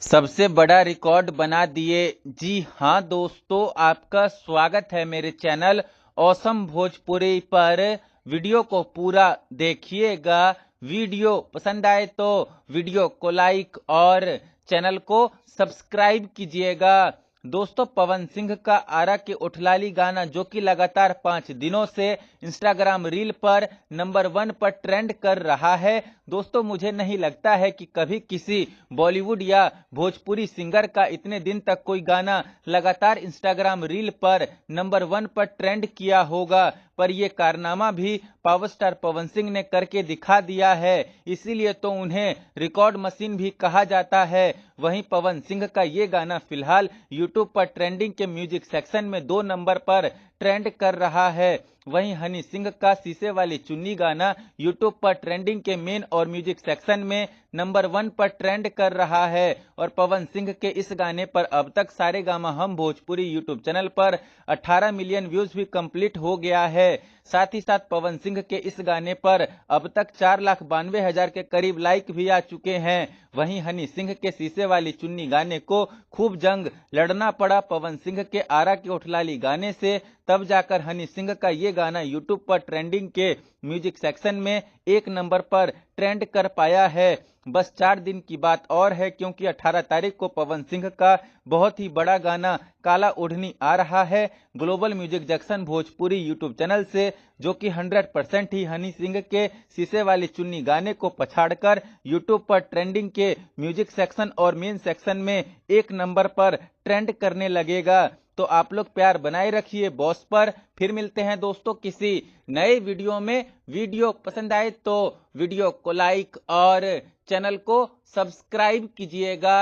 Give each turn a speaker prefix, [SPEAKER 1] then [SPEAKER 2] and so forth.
[SPEAKER 1] सबसे बड़ा रिकॉर्ड बना दिए। जी हाँ दोस्तों, आपका स्वागत है मेरे चैनल ऑसम भोजपुरी पर। वीडियो को पूरा देखिएगा। वीडियो पसंद आए तो वीडियो को लाइक और चैनल को सब्सक्राइब कीजिएगा। दोस्तों, पवन सिंह का आरा के उठलाली गाना जो कि लगातार 5 दिनों से इंस्टाग्राम रील पर नंबर 1 पर ट्रेंड कर रहा है। दोस्तों, मुझे नहीं लगता है कि कभी किसी बॉलीवुड या भोजपुरी सिंगर का इतने दिन तक कोई गाना लगातार इंस्टाग्राम रील पर नंबर 1 पर ट्रेंड किया होगा, पर यह कारनामा भी पावर स्टार पवन सिंह ने करके दिखा दिया है। इसीलिए तो उन्हें रिकॉर्ड मशीन भी कहा जाता है। वहीं पवन सिंह का ये गाना फिलहाल यूट्यूब पर ट्रेंडिंग के म्यूजिक सेक्शन में 2 नंबर पर ट्रेंड कर रहा है। वहीं हनी सिंह का शीशे वाली चुन्नी गाना यूट्यूब पर ट्रेंडिंग के मेन और म्यूजिक सेक्शन में नंबर 1 पर ट्रेंड कर रहा है। और पवन सिंह के इस गाने पर अब तक सारेगामा हम भोजपुरी यूट्यूब चैनल पर 18 मिलियन व्यूज भी कंप्लीट हो गया है। साथ ही साथ पवन सिंह के इस गाने पर अब तक 4,92,000 के करीब लाइक भी आ चुके हैं। वहीं हनी सिंह के शीशे वाली चुन्नी गाने को खूब जंग लड़ना पड़ा पवन सिंह के आरा की उठलाली गाने से, तब जाकर हनी सिंह का ये गाना यूट्यूब पर ट्रेंडिंग के म्यूजिक सेक्शन में 1 नंबर पर ट्रेंड कर पाया है। बस 4 दिन की बात और है, क्योंकि 18 तारीख को पवन सिंह का बहुत ही बड़ा गाना काला ओढ़नी आ रहा है global music junction Bhojpuri YouTube channel से, जो कि 100% ही हनी सिंह के शीशे वाली चुन्नी गाने को पछाड़कर यूट्यूब पर ट्रेंडिंग के म्यूजिक सेक्शन और मेन सेक्शन में 1 नंबर पर ट्रेंड करने लगेगा। तो आप लोग प्यार बनाए रखिए बॉस पर। फिर मिलते हैं दोस्तों किसी नए वीडियो में। वीडियो पसंद आए तो वीडियो को लाइक और चैनल को सब्सक्राइब कीजिएगा।